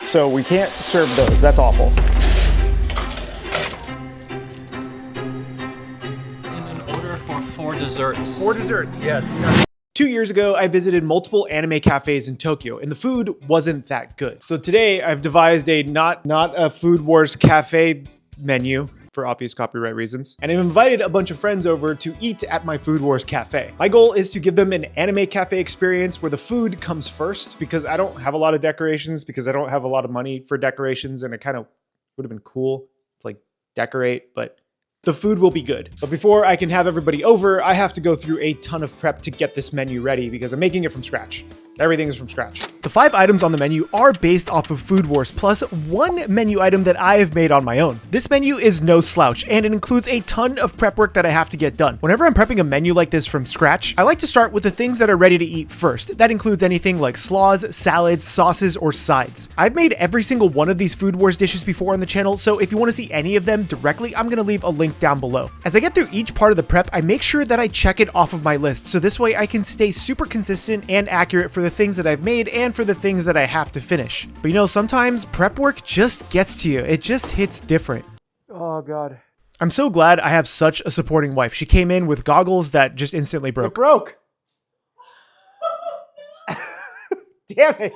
so we can't serve those. That's awful. In an order for 4 desserts. 4 desserts. Yes. 2 years ago, I visited multiple anime cafes in Tokyo, and the food wasn't that good. So today, I've devised a not a Food Wars cafe menu, for obvious copyright reasons, and I've invited a bunch of friends over to eat at my Food Wars cafe. My goal is to give them an anime cafe experience where the food comes first, because I don't have a lot of decorations, because I don't have a lot of money for decorations, and it kind of would have been cool to like decorate, but the food will be good. But before I can have everybody over, I have to go through a ton of prep to get this menu ready because I'm making it from scratch. Everything is from scratch. The 5 items on the menu are based off of Food Wars, plus 1 menu item that I have made on my own. This menu is no slouch, and it includes a ton of prep work that I have to get done. Whenever I'm prepping a menu like this from scratch, I like to start with the things that are ready to eat first. That includes anything like slaws, salads, sauces, or sides. I've made every single one of these Food Wars dishes before on the channel, so if you want to see any of them directly, I'm gonna leave a link down below. As I get through each part of the prep, I make sure that I check it off of my list, so this way I can stay super consistent and accurate for the things that I've made and for the things that I have to finish. But you know, sometimes prep work just gets to you. It just hits different. Oh God. I'm so glad I have such a supporting wife. She came in with goggles that just instantly broke. It broke. Damn it.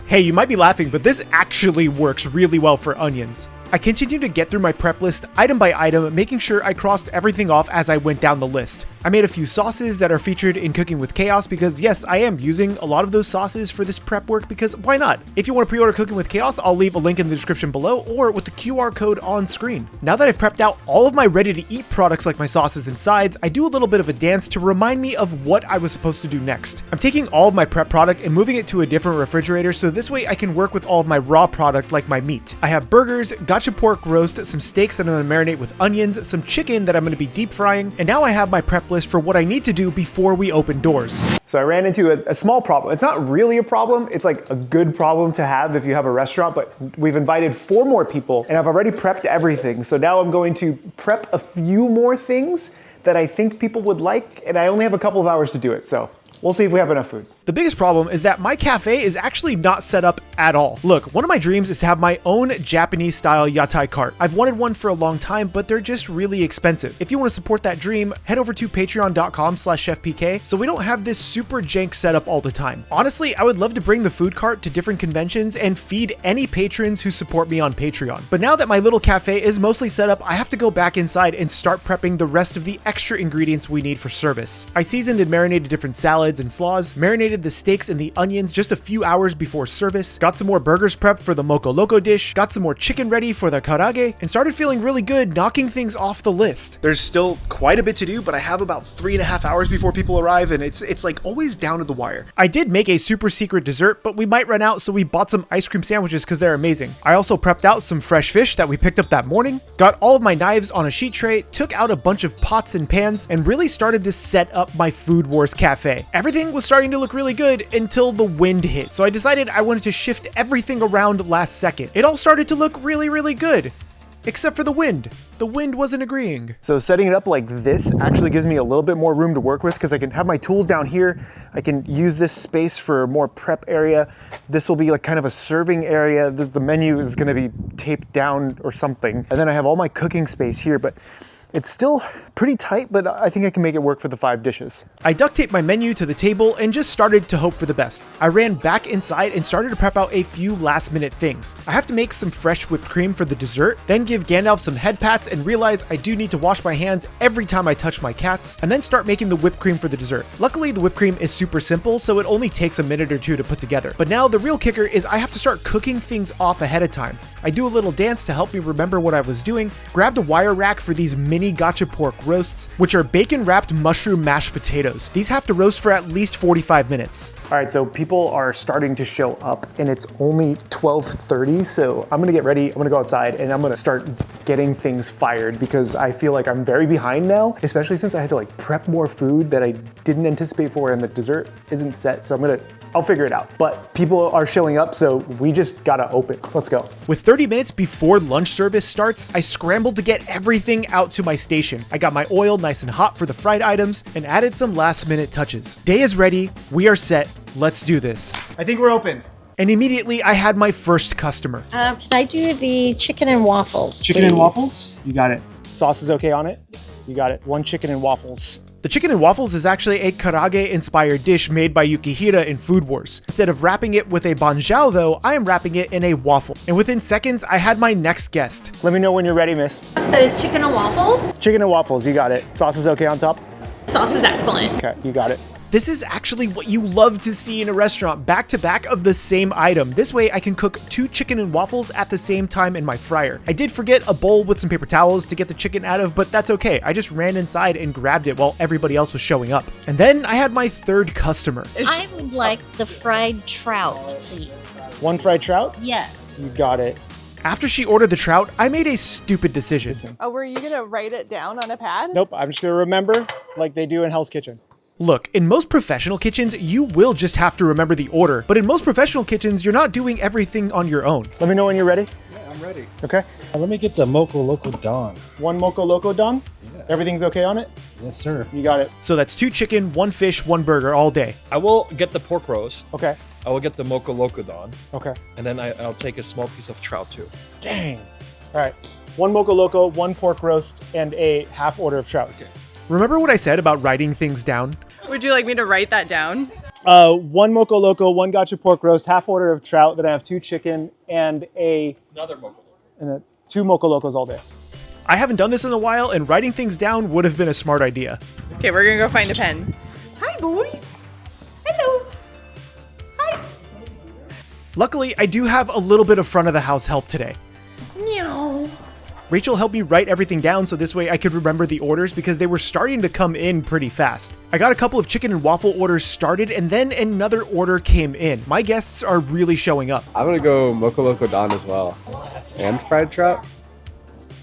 Hey, you might be laughing, but this actually works really well for onions. I continued to get through my prep list item by item, making sure I crossed everything off as I went down the list. I made a few sauces that are featured in Cooking with Chaos because yes, I am using a lot of those sauces for this prep work because why not? If you want to pre-order Cooking with Chaos, I'll leave a link in the description below or with the QR code on screen. Now that I've prepped out all of my ready-to-eat products like my sauces and sides, I do a little bit of a dance to remind me of what I was supposed to do next. I'm taking all of my prep product and moving it to a different refrigerator so this way I can work with all of my raw product like my meat. I have burgers, gotcha pork roast, some steaks that I'm going to marinate with onions, some chicken that I'm going to be deep frying, and now I have my prep list for what I need to do before we open doors. So I ran into a small problem. It's not really a problem. It's like a good problem to have if you have a restaurant, but we've invited 4 more people and I've already prepped everything. So now I'm going to prep a few more things that I think people would like, and I only have a couple of hours to do it. So we'll see if we have enough food. The biggest problem is that my cafe is actually not set up at all. Look, one of my dreams is to have my own Japanese style yatai cart. I've wanted one for a long time, but they're just really expensive. If you want to support that dream, head over to patreon.com/chefpk so we don't have this super jank setup all the time. Honestly, I would love to bring the food cart to different conventions and feed any patrons who support me on Patreon. But now that my little cafe is mostly set up, I have to go back inside and start prepping the rest of the extra ingredients we need for service. I seasoned and marinated different salads and slaws, marinated the steaks and the onions just a few hours before service, got some more burgers prepped for the Moco Loco dish, got some more chicken ready for the karage, and started feeling really good knocking things off the list. There's still quite a bit to do, but I have about 3.5 hours before people arrive, and it's like always down to the wire. I did make a super secret dessert, but we might run out, so we bought some ice cream sandwiches because they're amazing. I also prepped out some fresh fish that we picked up that morning, got all of my knives on a sheet tray, took out a bunch of pots and pans, and really started to set up my Food Wars cafe. Everything was starting to look really good until the wind hit, so I decided I wanted to shift everything around last second. It all started to look really good, except for the wind. The wind wasn't agreeing. So setting it up like this actually gives me a little bit more room to work with because I can have my tools down here. I can use this space for more prep area. This will be like kind of a serving area. The menu is gonna be taped down or something. And then I have all my cooking space here, but it's still pretty tight, but I think I can make it work for the 5 dishes. I duct taped my menu to the table and just started to hope for the best. I ran back inside and started to prep out a few last minute things. I have to make some fresh whipped cream for the dessert, then give Gandalf some head pats and realize I do need to wash my hands every time I touch my cats, and then start making the whipped cream for the dessert. Luckily, the whipped cream is super simple, so it only takes a minute or 2 to put together. But now the real kicker is I have to start cooking things off ahead of time. I do a little dance to help me remember what I was doing, grabbed a wire rack for these mini gotcha pork roasts, which are bacon wrapped mushroom mashed potatoes. These have to roast for at least 45 minutes. All right, so people are starting to show up and it's only 12:30, so I'm gonna get ready, I'm gonna go outside and I'm gonna start getting things fired because I feel like I'm very behind now, especially since I had to like prep more food that I didn't anticipate for and the dessert isn't set, so I'll figure it out. But people are showing up, so we just gotta open. Let's go. With 30 minutes before lunch service starts, I scrambled to get everything out to my my station. I got my oil nice and hot for the fried items and added some last minute touches. Day is ready. We are set. Let's do this. I think we're open. And immediately I had my first customer. Can I do the chicken and waffles, Chicken and please? waffles? You got it. Sauce is okay on it? You got it. 1 chicken and waffles. The chicken and waffles is actually a karage-inspired dish made by Yukihira in Food Wars. Instead of wrapping it with a banjiao though, I am wrapping it in a waffle. And within seconds, I had my next guest. Let me know when you're ready, miss. The chicken and waffles. Chicken and waffles, you got it. Sauce is okay on top? Sauce is excellent. Okay, you got it. This is actually what you love to see in a restaurant, back to back of the same item. This way I can cook 2 chicken and waffles at the same time in my fryer. I did forget a bowl with some paper towels to get the chicken out of, but that's okay. I just ran inside and grabbed it while everybody else was showing up. And then I had my third customer. I would like the fried trout, please. 1 fried trout? Yes. You got it. After she ordered the trout, I made a stupid decision. Oh, were you gonna write it down on a pad? Nope, I'm just gonna remember like they do in Hell's Kitchen. Look, in most professional kitchens, you will just have to remember the order, but in most professional kitchens, you're not doing everything on your own. Let me know when you're ready. Yeah, I'm ready. Okay. Let me get the Moco Loco Don. 1 Moco Loco Don? Yeah. Everything's okay on it? Yes, sir. You got it. So that's 2 chicken, 1 fish, 1 burger all day. I will get the pork roast. Okay. I will get the Moco Loco Don. Okay. And then I'll take a small piece of trout too. Dang. All right. 1 Moco Loco, 1 pork roast, and a half order of trout. Okay. Remember what I said about writing things down? Would you like me to write that down? 1 Moco Loco, 1 gotcha pork roast, half order of trout. Then I have 2 chicken and Another Moco Loco. and 2 Moco Locos all day. I haven't done this in a while, and writing things down would have been a smart idea. Okay, we're gonna go find a pen. Hi, boys. Hello. Hi. Luckily, I do have a little bit of front of the house help today. Meow. Rachel helped me write everything down so this way I could remember the orders because they were starting to come in pretty fast. I got a couple of chicken and waffle orders started and then another order came in. My guests are really showing up. I'm gonna go Moco Loco Don as well. And fried trout?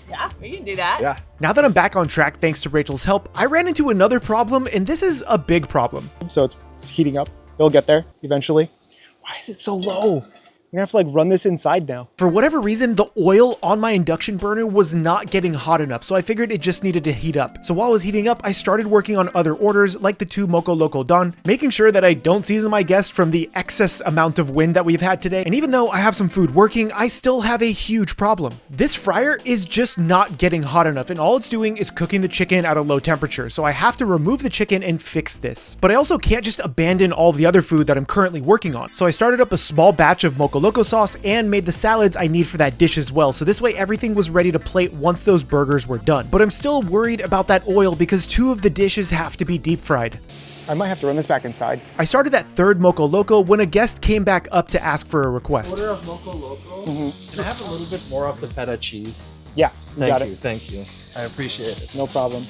Yeah, we can do that. Yeah. Now that I'm back on track thanks to Rachel's help, I ran into another problem and this is a big problem. So it's heating up. It'll get there eventually. Why is it so low? I'm gonna have to like run this inside now. For whatever reason, the oil on my induction burner was not getting hot enough, so I figured it just needed to heat up. So while it was heating up, I started working on other orders like the 2 Moco Loco Don, making sure that I don't season my guest from the excess amount of wind that we've had today. And even though I have some food working, I still have a huge problem. This fryer is just not getting hot enough, and all it's doing is cooking the chicken at a low temperature, so I have to remove the chicken and fix this. But I also can't just abandon all the other food that I'm currently working on. So I started up a small batch of Moco Loco sauce and made the salads I need for that dish as well, so this way everything was ready to plate once those burgers were done. But I'm still worried about that oil because 2 of the dishes have to be deep fried. I might have to run this back inside. I started that 3rd Moco Loco when a guest came back up to ask for a request. Order of Moco Loco. Can I have a little bit more of the feta cheese? Yeah, Thank you. I appreciate it. No problem.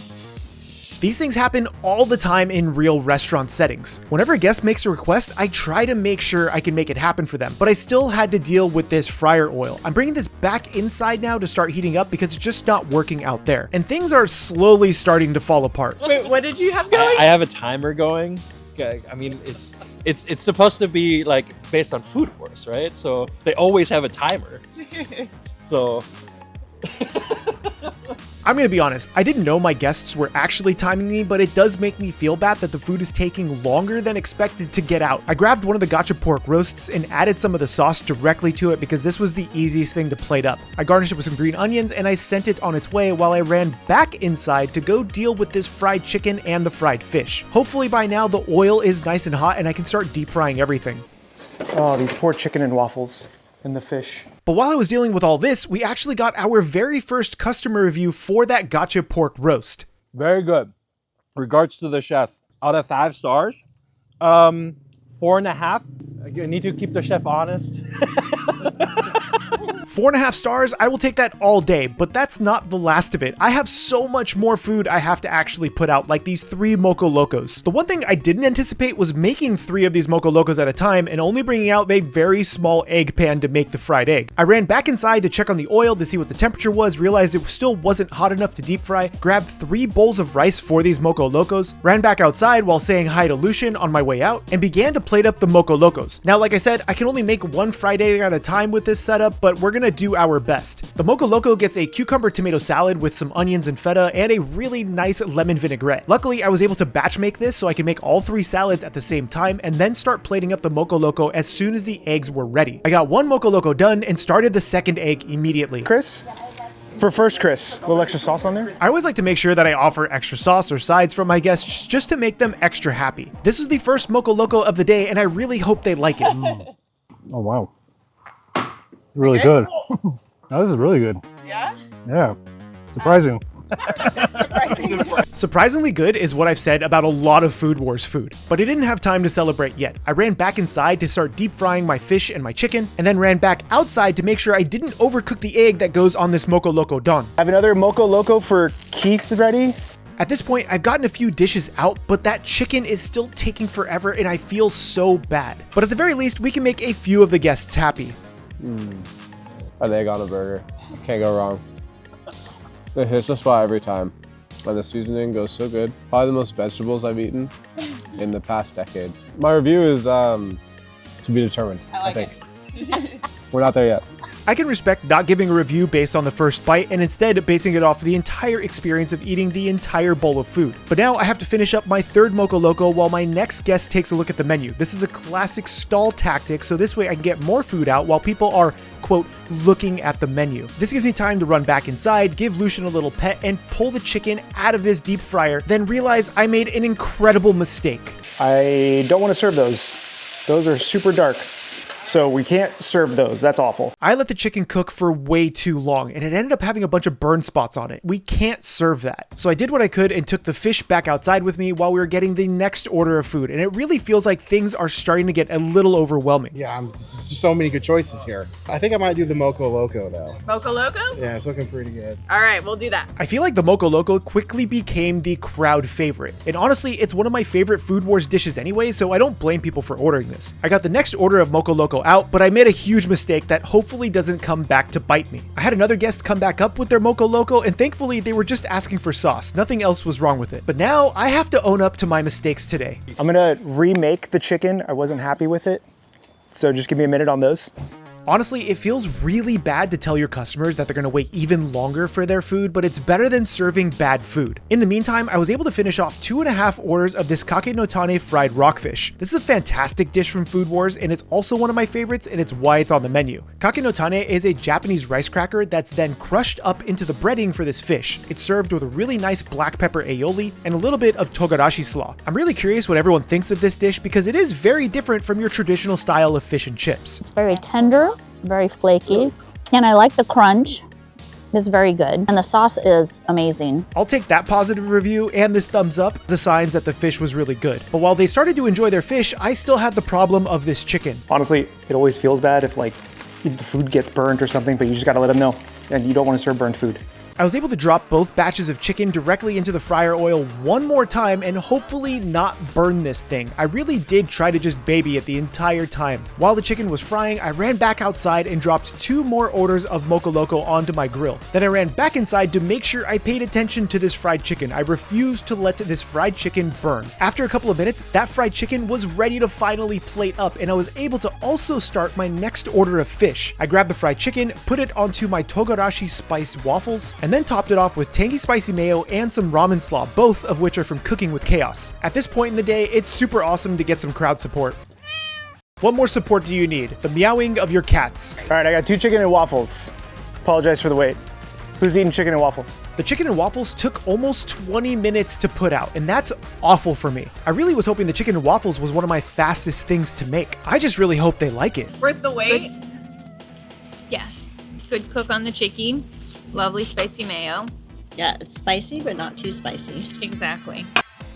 These things happen all the time in real restaurant settings. Whenever a guest makes a request, I try to make sure I can make it happen for them, but I still had to deal with this fryer oil. I'm bringing this back inside now to start heating up because it's just not working out there. And things are slowly starting to fall apart. Wait, what did you have going? I have a timer going. Okay, I mean, it's supposed to be like based on Food Wars, right? So they always have a timer. So I'm gonna be honest, I didn't know my guests were actually timing me, but it does make me feel bad that the food is taking longer than expected to get out. I grabbed one of the gotcha pork roasts and added some of the sauce directly to it because this was the easiest thing to plate up. I garnished it with some green onions and I sent it on its way while I ran back inside to go deal with this fried chicken and the fried fish. Hopefully by now the oil is nice and hot and I can start deep frying everything. Oh, these poor chicken and waffles. And the fish. But while I was dealing with all this, we actually got our very first customer review for that gotcha pork roast. very good. Regards to the chef. Out of 5 stars, 4.5. You need to keep the chef honest. 4.5 stars, I will take that all day, but that's not the last of it. I have so much more food I have to actually put out, like these 3 Moco Locos. The one thing I didn't anticipate was making 3 of these Moco Locos at a time and only bringing out a very small egg pan to make the fried egg. I ran back inside to check on the oil to see what the temperature was, realized it still wasn't hot enough to deep fry, grabbed 3 bowls of rice for these Moco Locos, ran back outside while saying hi to Lucian on my way out, and began to plate up the Moco Locos. Now, like I said, I can only make 1 fried egg at a time with this setup, but we're gonna gonna do our best. The Moco Loco gets a cucumber tomato salad with some onions and feta and a really nice lemon vinaigrette. Luckily, I was able to batch make this so I can make all 3 salads at the same time and then start plating up the Moco Loco as soon as the eggs were ready. I got 1 Moco Loco done and started the second egg immediately. Chris? For first, Chris, a little extra sauce on there? I always like to make sure that I offer extra sauce or sides for my guests just to make them extra happy. This is the first Moco Loco of the day and I really hope they like it. Oh, wow. Really good. No, this is really good. Yeah? Yeah. Surprising. Surprisingly good is what I've said about a lot of Food Wars food, but I didn't have time to celebrate yet. I ran back inside to start deep frying my fish and my chicken, and then ran back outside to make sure I didn't overcook the egg that goes on this Moco Loco Don. I have another Moco Loco for Keith ready. At this point, I've gotten a few dishes out, but that chicken is still taking forever and I feel so bad. But at the very least, we can make a few of the guests happy. An egg on a burger. Can't go wrong. It hits the spot every time. And the seasoning goes so good. Probably the most vegetables I've eaten in the past decade. My review is to be determined, I think. We're not there yet. I can respect not giving a review based on the first bite and instead basing it off the entire experience of eating the entire bowl of food. But now I have to finish up my 3rd Moco Loco while my next guest takes a look at the menu. This is a classic stall tactic, so this way I can get more food out while people are, quote, looking at the menu. This gives me time to run back inside, give Lucian a little pet, and pull the chicken out of this deep fryer, then realize I made an incredible mistake. I don't want to serve those. Those are super dark. So we can't serve those. That's awful. I let the chicken cook for way too long and it ended up having a bunch of burn spots on it. We can't serve that. So I did what I could and took the fish back outside with me while we were getting the next order of food. And it really feels like things are starting to get a little overwhelming. Yeah, so many good choices here. I think I might do the Moco Loco though. Moco Loco? Yeah, it's looking pretty good. All right, we'll do that. I feel like the Moco Loco quickly became the crowd favorite. And honestly, it's one of my favorite Food Wars dishes anyway, so I don't blame people for ordering this. I got the next order of Moco Loco out, but I made a huge mistake that hopefully doesn't come back to bite me. I had another guest come back up with their Moco Loco and thankfully they were just asking for sauce. Nothing else was wrong with it. But now I have to own up to my mistakes today. I'm gonna remake the chicken. I wasn't happy with it. So just give me a minute on those. Honestly, it feels really bad to tell your customers that they're gonna wait even longer for their food, but it's better than serving bad food. In the meantime, I was able to finish off 2.5 orders of this Kake no Tane fried rockfish. This is a fantastic dish from Food Wars, and it's also one of my favorites, and it's why it's on the menu. Kake no Tane is a Japanese rice cracker that's then crushed up into the breading for this fish. It's served with a really nice black pepper aioli and a little bit of togarashi slaw. I'm really curious what everyone thinks of this dish because it is very different from your traditional style of fish and chips. Very tender, very flaky, and I like the crunch. It's very good, and the sauce is amazing. I'll take that positive review and this thumbs up as signs that the fish was really good. But while they started to enjoy their fish, I still had the problem of this chicken. Honestly, it always feels bad if like the food gets burnt or something, but you just gotta let them know. And you don't want to serve burnt food. I was able to drop both batches of chicken directly into the fryer oil one more time and hopefully not burn this thing. I really did try to just baby it the entire time. While the chicken was frying, I ran back outside and dropped 2 more orders of Moco Loco onto my grill. Then I ran back inside to make sure I paid attention to this fried chicken. I refused to let this fried chicken burn. After a couple of minutes, that fried chicken was ready to finally plate up and I was able to also start my next order of fish. I grabbed the fried chicken, put it onto my togarashi spiced waffles, and then topped it off with tangy spicy mayo and some ramen slaw, both of which are from Cooking with Chaos. At this point in the day, it's super awesome to get some crowd support. What more support do you need? The meowing of your cats. All right, I got 2 chicken and waffles. Apologize for the wait. Who's eating chicken and waffles? The chicken and waffles took almost 20 minutes to put out, and that's awful for me. I really was hoping the chicken and waffles was one of my fastest things to make. I just really hope they like it. Worth the wait? Yes. Good cook on the chicken. Lovely spicy mayo. Yeah, it's spicy, but not too spicy. Exactly.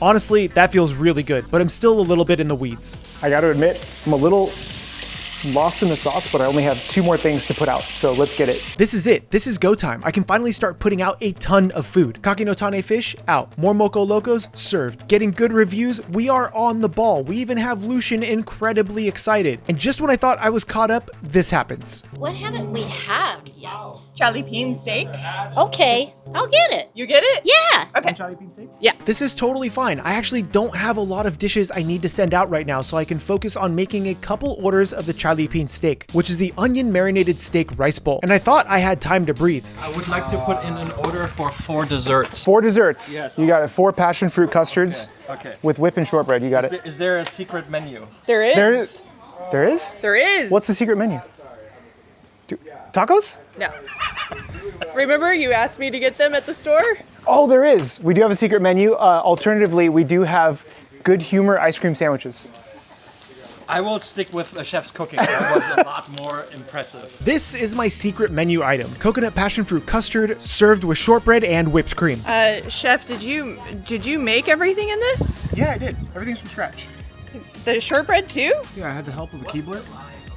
Honestly, that feels really good, but I'm still a little bit in the weeds. I gotta admit, I'm a little lost in the sauce, but I only have 2 more things to put out, so let's get it. This is it. This is go time. I can finally start putting out a ton of food. Kake no Tane fish, out. More Moco Locos, served. Getting good reviews, we are on the ball. We even have Lucian incredibly excited. And just when I thought I was caught up, this happens. What haven't we had yet? Charlie Peen steak? Okay, I'll get it. You get it? Yeah. Okay. Charlie bean steak? Yeah. This is totally fine. I actually don't have a lot of dishes I need to send out right now, so I can focus on making a couple orders of the Charlie bean steak, which is the onion marinated steak rice bowl. And I thought I had time to breathe. I would like to put in an order for 4 desserts. 4 desserts. Yes. You got it. 4 passion fruit custards Okay. with whip and shortbread. You got it. Is there a secret menu? There is. There is. There is? There is. What's the secret menu? Tacos? No. Remember you asked me to get them at the store? Oh, there is. We do have a secret menu. Alternatively, we do have good humor ice cream sandwiches. I will stick with a chef's cooking. That was a lot more impressive. This is my secret menu item, coconut passion fruit custard served with shortbread and whipped cream. Chef, did you make everything in this? Yeah, I did. Everything's from scratch. The shortbread too? Yeah, I had the help of a Keebler.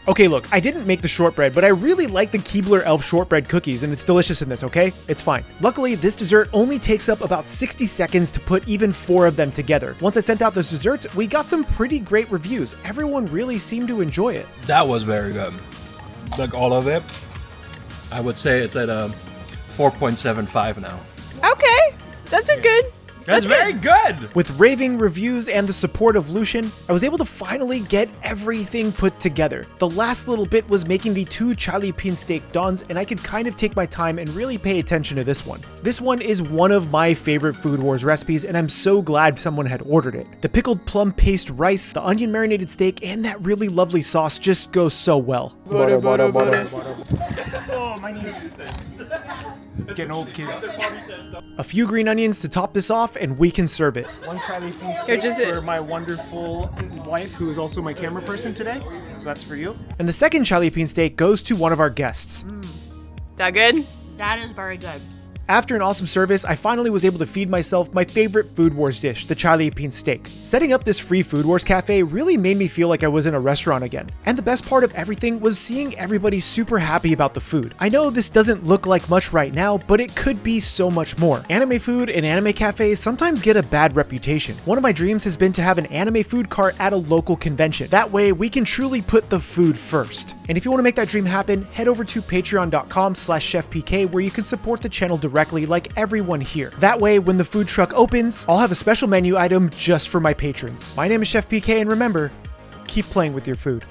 Okay, look, I didn't make the shortbread, but I really like the Keebler Elf shortbread cookies, and it's delicious in this, okay? It's fine. Luckily, this dessert only takes up about 60 seconds to put even 4 of them together. Once I sent out those desserts, we got some pretty great reviews. Everyone really seemed to enjoy it. That was very good. Like all of it. I would say it's at a 4.75 now. Okay. That's a good. That's very good. With raving reviews and the support of Lucian, I was able to finally get everything put together. The last little bit was making the 2 Charlie bean steak dons, and I could kind of take my time and really pay attention to this one. This one is one of my favorite Food Wars recipes, and I'm so glad someone had ordered it. The pickled plum paste rice, the onion marinated steak, and that really lovely sauce just go so well. Butter. Oh, my knees. Getting old, kids. A few green onions to top this off, and we can serve it. 1 Charlie bean Here, steak for my wonderful wife, who is also my camera person today. So that's for you. And the second Charlie bean steak goes to one of our guests. That good? That is very good. After an awesome service, I finally was able to feed myself my favorite Food Wars dish, the Charlie bean steak. Setting up this free Food Wars cafe really made me feel like I was in a restaurant again. And the best part of everything was seeing everybody super happy about the food. I know this doesn't look like much right now, but it could be so much more. Anime food and anime cafes sometimes get a bad reputation. One of my dreams has been to have an anime food cart at a local convention. That way we can truly put the food first. And if you want to make that dream happen, head over to patreon.com/chefpk where you can support the channel directly like everyone here. That way, when the food truck opens, I'll have a special menu item just for my patrons. My name is Chef PK, and remember, keep playing with your food.